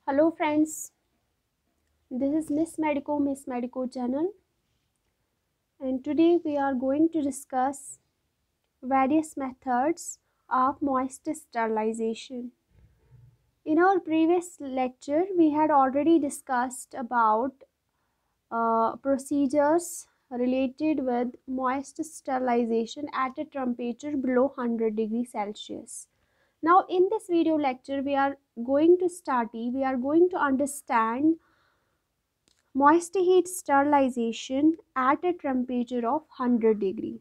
Hello friends, this is Miss Medico channel, and today we are going to discuss various methods of moist sterilization. In our previous lecture we had already discussed about procedures related with moist sterilization at a temperature below 100 degrees Celsius. Now in this video lecture we are going to understand moist heat sterilization at a temperature of 100 degree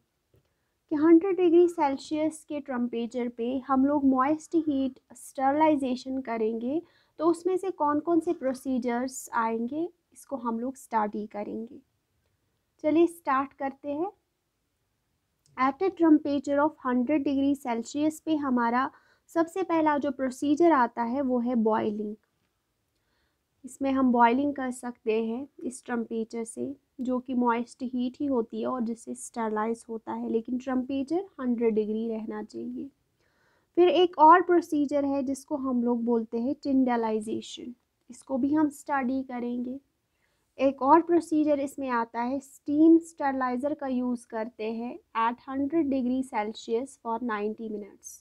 कि 100 degree Celsius के temperature पे हम लोग moist heat sterilization करेंगे तो उसमें से कौन कौन से प्रोसीजर्स आएंगे इसको हम लोग स्टडी करेंगे। चलिए स्टार्ट करते हैं। At a temperature of 100 degree Celsius पे हमारा सबसे पहला जो प्रोसीजर आता है वो है बॉइलिंग। इसमें हम बॉइलिंग कर सकते हैं इस टेम्परेचर से, जो कि मॉइस्ट हीट ही होती है और जिससे स्टरलाइज होता है, लेकिन टेम्परेचर 100 डिग्री रहना चाहिए। फिर एक और प्रोसीजर है जिसको हम लोग बोलते हैं टिंडलाइजेशन, इसको भी हम स्टडी करेंगे। एक और प्रोसीजर इसमें आता है स्टीम स्टरलाइज़र का यूज़ करते हैं at 100 degree Celsius for 90 minutes.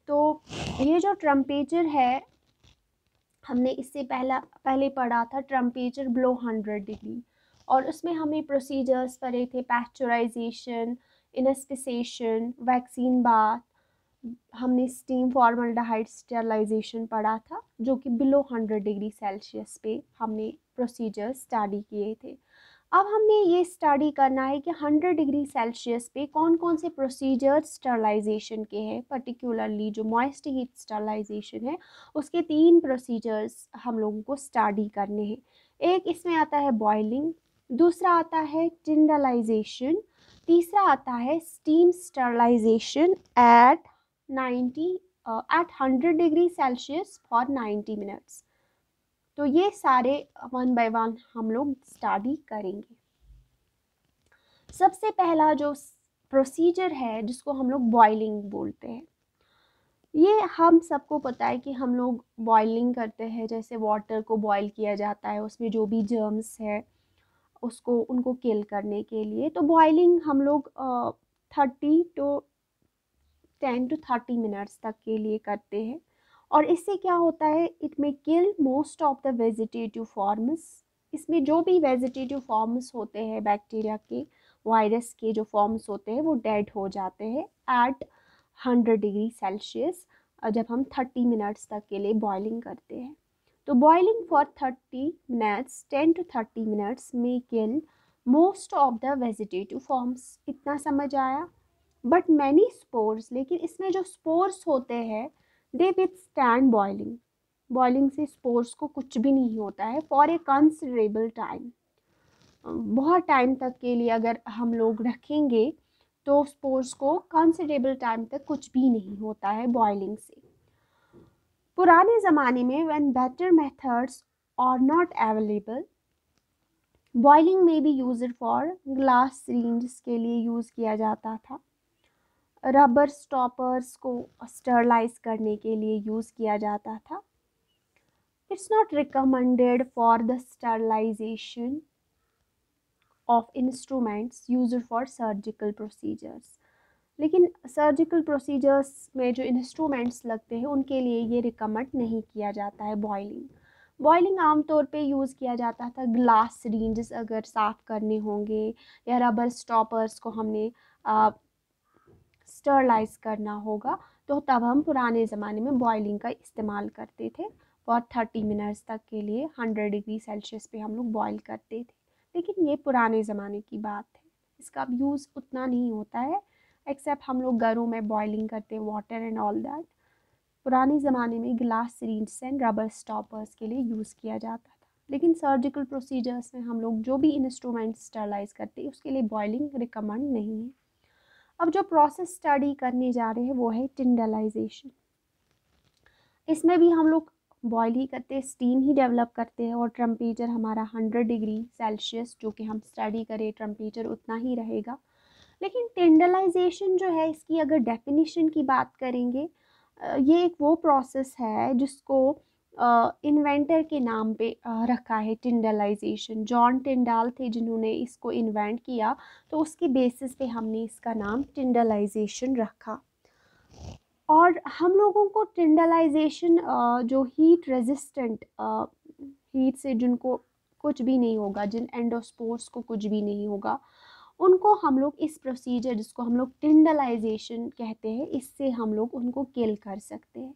तो ये जो टेम्परेचर है हमने इससे पहले पढ़ा था टेम्परेचर बिलो 100 डिग्री, और उसमें हमें प्रोसीजर्स पढ़े थे पैस्चराइजेशन, इनस्पिसेशन, वैक्सीन बाथ, हमने स्टीम फॉर्मल्डिहाइड स्टरलाइजेशन पढ़ा था जो कि बिलो 100 डिग्री सेल्सियस पे हमने प्रोसीजर स्टडी किए थे। अब हमने ये स्टडी करना है कि 100 डिग्री सेल्सियस पे कौन कौन से प्रोसीजर्स स्टरलाइजेशन के हैं। पर्टिकुलरली जो मॉइस्ट हीट स्टरलाइजेशन है उसके 3 प्रोसीजर्स हम लोगों को स्टडी करने हैं। एक इसमें आता है बॉइलिंग, दूसरा आता है टिंडलाइजेशन, तीसरा आता है steam sterilization at 100 degree Celsius for 90 minutes. तो ये सारे वन बाय वन हम लोग स्टडी करेंगे। सबसे पहला जो प्रोसीजर है जिसको हम लोग बॉइलिंग बोलते हैं, ये हम सबको पता है कि हम लोग बॉइलिंग करते हैं। जैसे वाटर को बॉईल किया जाता है, उसमें जो भी जर्म्स है उनको किल करने के लिए। तो बॉइलिंग हम लोग 10 to 30 मिनट्स तक के लिए करते हैं, और इससे क्या होता है, इट में kill most of the vegetative forms. इसमें जो भी वेजिटेटिव फॉर्म्स होते हैं बैक्टीरिया के, वायरस के जो फॉर्म्स होते हैं वो डेड हो जाते हैं एट 100 डिग्री सेल्सियस जब हम 30 मिनट्स तक के लिए बॉइलिंग करते हैं। तो boiling for 30 minutes 10 to 30 minutes में kill most of the vegetative forms. इतना समझ आया? बट मैनी स्पोर्स, लेकिन इसमें जो स्पोर्स होते हैं दे विथस्टैंड बॉइलिंग। बॉइलिंग से स्पोर्स को कुछ भी नहीं होता है फॉर ए कंसिडरेबल टाइम। बहुत टाइम तक के लिए अगर हम लोग रखेंगे तो स्पोर्स को कंसिडरेबल टाइम तक कुछ भी नहीं होता है बॉइलिंग से। पुराने ज़माने में when better methods are not available, boiling में भी यूज़र फॉर ग्लास सिरिंज के लिए यूज़ किया जाता था। रबर स्टॉपर्स को स्टरलाइज करने के लिए यूज़ किया जाता था। It's not recommended for the sterilisation of instruments used for surgical procedures. लेकिन सर्जिकल प्रोसीजर्स में जो इंस्ट्रूमेंट्स लगते हैं उनके लिए ये रिकमेंड नहीं किया जाता है बॉइलिंग आमतौर पे यूज़ किया जाता था ग्लास सिरिंजेस अगर साफ़ करने होंगे, या रबर स्टॉपर्स को हमने स्टरलाइज करना होगा, तो तब हम पुराने ज़माने में बॉइलिंग का इस्तेमाल करते थे। फॉर 30 मिनट्स तक के लिए 100 डिग्री सेल्सियस पे हम लोग बॉईल करते थे, लेकिन ये पुराने ज़माने की बात है। इसका अब यूज़ उतना नहीं होता है, एक्सेप्ट हम लोग घरों में बॉइलिंग करते हैं वाटर एंड ऑल दैट। पुराने ज़माने में glass syringe and rubber stoppers के लिए यूज़ किया जाता था, लेकिन सर्जिकल प्रोसीजर्स में हम लोग जो भी इंस्ट्रूमेंट स्टरलाइज करते हैं उसके लिए बॉइलिंग रिकमेंड नहीं है। अब जो प्रोसेस स्टडी करने जा रहे हैं वो है टिंडलाइजेशन। इसमें भी हम लोग बॉयल ही करते हैं, स्टीम ही डेवलप करते हैं, और टेम्परेचर हमारा 100 डिग्री सेल्सियस जो कि हम स्टडी करें टेम्परेचर उतना ही रहेगा। लेकिन टिंडलाइजेशन जो है, इसकी अगर डेफिनेशन की बात करेंगे, ये एक वो प्रोसेस है जिसको इन्वेंटर के नाम पे रखा है टिंडलाइजेशन। जॉन टिंडाल थे जिन्होंने इसको इन्वेंट किया, तो उसकी बेसिस पे हमने इसका नाम टिंडलाइजेशन रखा। और हम लोगों को टिंडलाइजेशन जो हीट रेजिस्टेंट, हीट से जिनको कुछ भी नहीं होगा, जिन एंडोस्पोर्स को कुछ भी नहीं होगा, उनको हम लोग इस प्रोसीजर जिसको हम लोग टिंडलाइजेशन कहते हैं, इससे हम लोग उनको किल कर सकते हैं।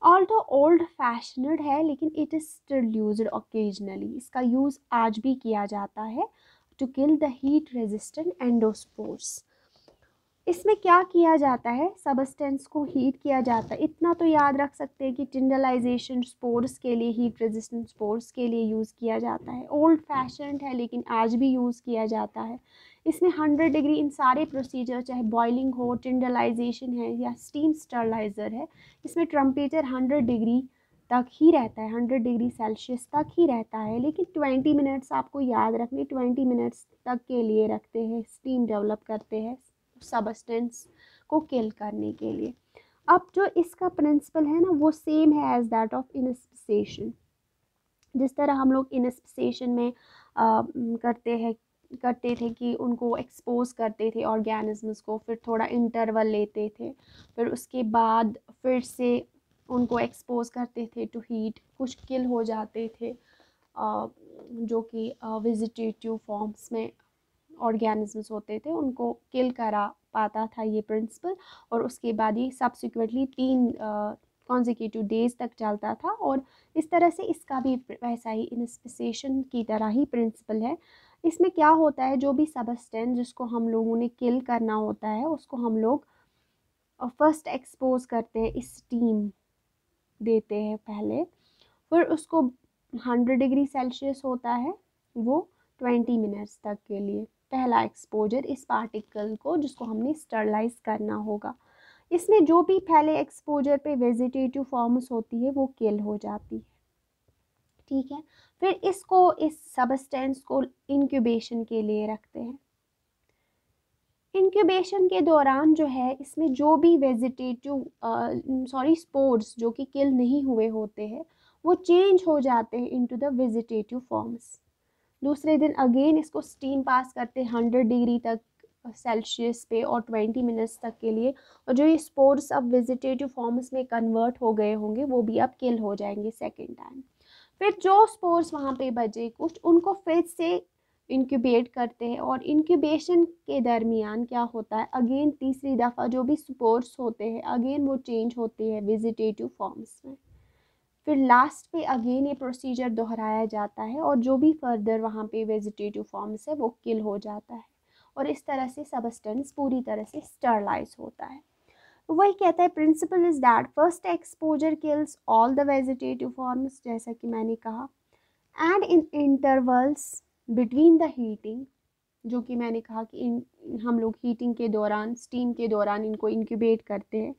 ऑल्दो ओल्ड फैशनड है, लेकिन it is still used occasionally. इसका यूज़ आज भी किया जाता है to kill the heat resistant endospores. इसमें क्या किया जाता है, सबस्टेंस को हीट किया जाता है। इतना तो याद रख सकते हैं कि टिंडलाइजेशन स्पोर्स के लिए, हीट रेजिस्टेंट स्पोर्स के लिए यूज़ किया जाता है। ओल्ड फैशन्ड है लेकिन आज भी यूज़ किया जाता है। इसमें 100 डिग्री, इन सारे प्रोसीजर चाहे बॉइलिंग हो, टिंडलाइजेशन है या स्टीम स्टरलाइज़र है, इसमें टेम्परेचर 100 डिग्री तक ही रहता है, 100 डिग्री सेल्सियस तक ही रहता है। लेकिन 20 मिनट्स आपको याद रखने, 20 मिनट्स तक के लिए रखते हैं, स्टीम डेवलप करते हैं सबस्टेंस को किल करने के लिए। अब जो इसका प्रिंसिपल है ना, वो सेम है एज दैट ऑफ इनिस्पिसेशन। जिस तरह हम लोग इनिस्पिसेशन में करते थे कि उनको एक्सपोज करते थे ऑर्गेनिजम्स को, फिर थोड़ा इंटरवल लेते थे, फिर उसके बाद फिर से उनको एक्सपोज करते थे टू हीट, कुछ किल हो जाते थे जो कि वेजिटेटिव फॉर्म्स में ऑर्गेनिजम्स होते थे, उनको किल करा पाता था ये प्रिंसिपल। और उसके बाद ये सब्सिक्वेंटली 3 कॉन्जिक्यूटिव डेज तक चलता था। और इस तरह से इसका भी वैसा ही इनिस्पिसेशन की तरह ही प्रिंसिपल है। इसमें क्या होता है, जो भी सबस्टेंस जिसको हम लोगों ने किल करना होता है, उसको हम लोग फर्स्ट एक्सपोज करते हैं, स्टीम देते हैं पहले, फिर उसको 100 डिग्री सेल्सियस होता है वो 20 मिनट्स तक के लिए, पहला एक्सपोजर इस पार्टिकल को जिसको हमने स्टरलाइज करना होगा। इसमें जो भी पहले एक्सपोजर पे वेजिटेटिव फॉर्म्स होती है वो किल हो जाती है, ठीक है। फिर इसको, इस सबस्टेंस को इंक्यूबेशन के लिए रखते हैं। इंक्यूबेशन के दौरान जो है, इसमें जो भी वेजिटेटिव स्पोर्स जो कि किल नहीं हुए होते हैं, वो चेंज हो जाते हैं इनटू द वेजिटेटिव फॉर्म्स। दूसरे दिन अगेन इसको स्टीम पास करते हैं 100 डिग्री तक सेल्सियस पे और 20 मिनट्स तक के लिए। और जो ये स्पोर्स अब वेजिटेटिव फॉर्म्स में कन्वर्ट हो गए होंगे, वो भी अब किल हो जाएंगे सेकेंड टाइम। फिर जो स्पोर्स वहाँ पे बचे कुछ, उनको फिर से इंक्यूबेट करते हैं। और इंक्यूबेशन के दरमियान क्या होता है, अगेन तीसरी दफ़ा जो भी स्पोर्स होते हैं, अगेन वो चेंज होते हैं वेजिटेटिव फॉर्म्स में। फिर लास्ट पे अगेन ये प्रोसीजर दोहराया जाता है और जो भी फर्दर वहाँ पे वेजिटेटिव फॉर्म्स है वो किल हो जाता है। और इस तरह से सबस्टेंस पूरी तरह से स्टरलाइज होता है। वही कहता है, principle is that first exposure kills all the vegetative forms, जैसा कि मैंने कहा, and in intervals between the heating, जो कि मैंने कहा कि हम लोग हीटिंग के दौरान, स्टीम के दौरान इनको इंक्यूबेट करते हैं।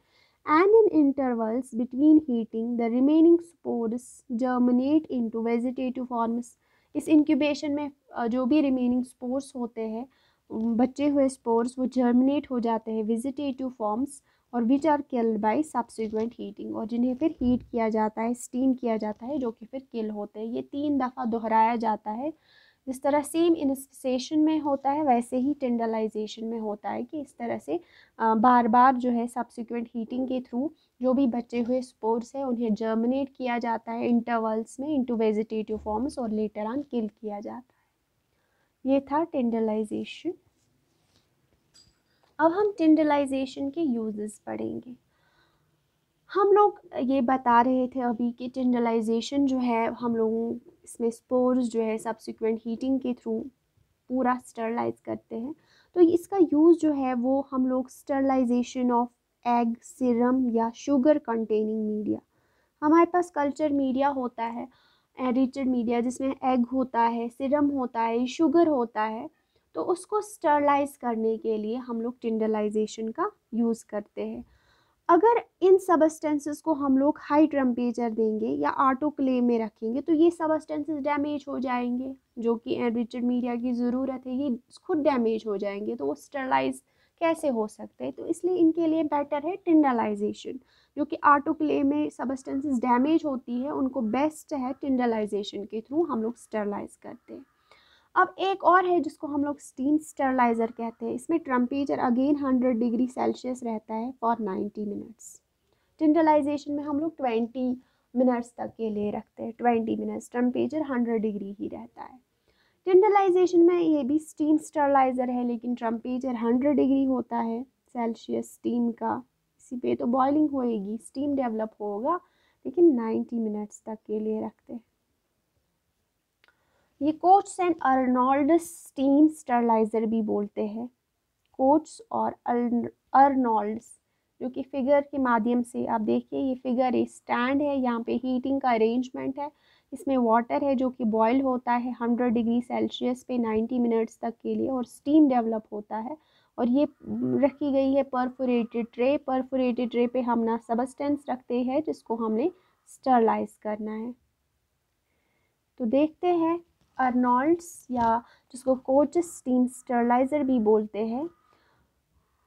And in intervals between heating, the remaining spores germinate into vegetative forms. इस इंक्यूबेशन में जो भी रिमेनिंग स्पोर्स होते हैं, बचे हुए स्पोर्स, वो जर्मिनेट हो जाते हैं वेजिटेटिव फॉर्म्स, और which are killed by subsequent heating, और जिन्हें फिर हीट किया जाता है, स्टीम किया जाता है, जो कि फिर किल होते हैं। ये 3 दफ़ा दोहराया जाता है। जिस तरह सेम इनिस्पिसेशन में होता है, वैसे ही टिंडलाइजेशन में होता है कि इस तरह से बार बार जो है सब्सिक्वेंट हीटिंग के थ्रू जो भी बचे हुए स्पोर्स हैं उन्हें जर्मिनेट किया जाता है इंटरवल्स में इनटू वेजिटेटिव फॉर्म्स, और लेटर ऑन किल किया जाता है। ये था टिंडलाइजेशन। अब हम टिंडलाइजेशन के यूजेस पढ़ेंगे। हम लोग ये बता रहे थे अभी कि टिंडलाइजेशन जो है, हम लोगों इसमें स्पोर्स जो है सब्सिक्वेंट हीटिंग के थ्रू पूरा स्टरलाइज करते हैं। तो इसका यूज़ जो है वो हम लोग स्टरलाइजेशन ऑफ एग, सीरम या शुगर कंटेनिंग मीडिया, हमारे पास कल्चर मीडिया होता है, एडिटेड मीडिया, जिसमें एग होता है, सीरम होता है, शुगर होता है, तो उसको स्टरलाइज करने के लिए हम लोग टिंडलाइजेशन का यूज़ करते हैं। अगर इन सबस्टेंसेस को हम लोग हाई टेम्परेचर देंगे या ऑटोक्लेव में रखेंगे, तो ये सबस्टेंसेस डैमेज हो जाएंगे, जो कि एनरिच्ड मीडिया की ज़रूरत है, ये खुद डैमेज हो जाएंगे, तो वो स्टरलाइज कैसे हो सकते हैं। तो इसलिए इनके लिए बेटर है टिंडलाइजेशन। जो कि ऑटोक्लेव में सब्सटेंसेस डैमेज होती है उनको बेस्ट है टिंडलाइजेशन के थ्रू हम लोग स्टरलाइज करते हैं। अब एक और है जिसको हम लोग स्टीम स्टरलाइज़र कहते हैं। इसमें टेम्परेचर अगेन 100 डिग्री सेल्सियस रहता है फॉर 90 मिनट्स। टिंडलाइजेशन में हम लोग 20 मिनट्स तक के लिए रखते हैं, 20 मिनट्स, टेम्परेचर 100 डिग्री ही रहता है। टिंडलाइजेशन में ये भी स्टीम स्टरलाइज़र है लेकिन टेम्परेचर 100 डिग्री होता है सेल्सियस स्टीम का। इसी पे तो बॉइलिंग होएगी, स्टीम डेवलप होगा, लेकिन 90 मिनट्स तक के लिए रखते हैं। ये कोच्स एंड अर्नोल्ड्स स्टीम स्टरलाइज़र भी बोलते हैं। कोच्स और अर्नोल्ड्स, जो कि फिगर के माध्यम से आप देखिए, ये फिगर एक स्टैंड है, यहाँ पे हीटिंग का अरेंजमेंट है, इसमें वाटर है जो कि बॉयल होता है 100 डिग्री सेल्सियस पे 90 मिनट्स तक के लिए और स्टीम डेवलप होता है। और ये रखी गई है परफोरेटेड ट्रे। परफोरेटेड ट्रे पे हम ना सब्सटेंस रखते हैं जिसको हमने स्टरलाइज करना है। तो देखते हैं अर्नोल्ड्स या जिसको कोचेस स्टीम स्टरलाइज़र भी बोलते हैं।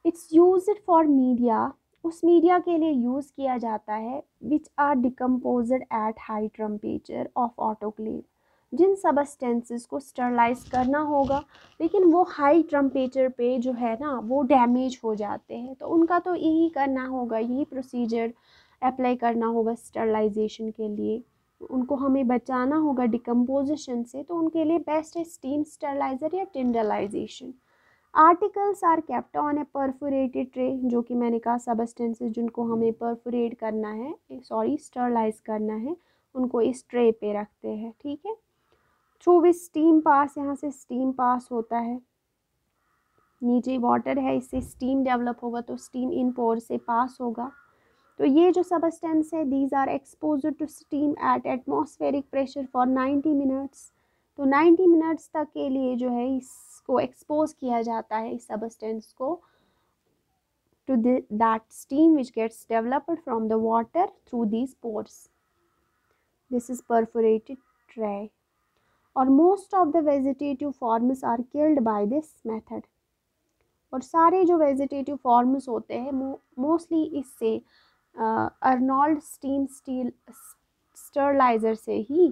इट्स यूज्ड फॉर मीडिया, उस मीडिया के लिए यूज़ किया जाता है which are decomposed at high temperature of autoclave. जिन सबस्टेंसेस को स्टरलाइज करना होगा लेकिन वो हाई टेम्परेचर पे जो है ना वो डैमेज हो जाते हैं, तो उनका तो यही करना होगा, यही प्रोसीजर अप्लाई करना होगा स्टरलाइजेशन के लिए। उनको हमें बचाना होगा डिकम्पोजिशन से, तो उनके लिए बेस्ट है स्टीम स्टरलाइज़र या tyndallization. Articles are kept on a perforated tray, जो कि मैंने कहा सबस्टेंसेस जिनको हमें परफोरेट करना है, स्टरलाइज करना है, उनको इस ट्रे पे रखते हैं। ठीक है, थ्रू विच स्टीम पास, यहाँ से स्टीम पास होता है, नीचे वाटर है, इससे स्टीम डेवलप होगा तो स्टीम इन पोर से पास होगा। तो ये जो सबस्टेंस है these are exposed to steam at atmospheric pressure for 90 minutes. तो 90 मिनट्स तक के लिए जो है इसको एक्सपोज किया जाता है, इस सबस्टेंस को, to that steam which gets developed from the water through these pores. This is perforated tray और most of the vegetative forms are killed by this method. और सारे जो वेजिटेटिव फॉर्म्स होते हैं मोस्टली इससे अर्नोल्ड स्टीम स्टरलाइज़र से ही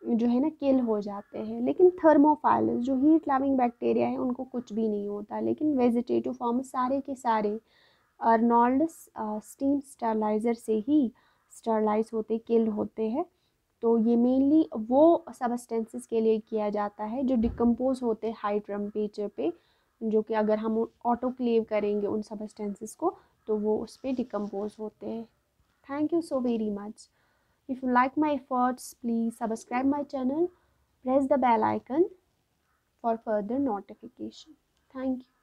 जो है ना किल हो जाते हैं। लेकिन थर्मोफाइल्स जो हीट लविंग बैक्टीरिया है उनको कुछ भी नहीं होता, लेकिन वेजिटेटिव फॉर्म सारे के सारे अर्नोल्ड स्टीम स्टरलाइज़र से ही स्टरलाइज होते, किल होते हैं। तो ये मेनली वो सबस्टेंसेस के लिए किया जाता है जो डिकम्पोज होते हैं हाई टेम्परेचर पे, जो कि अगर हम ऑटोक्लेव करेंगे उन सबस्टेंसेस को तो वो उस पर डिकम्पोज होते हैं। Thank you so very much. If you like my efforts please subscribe my channel, press the bell icon for further notification. Thank you.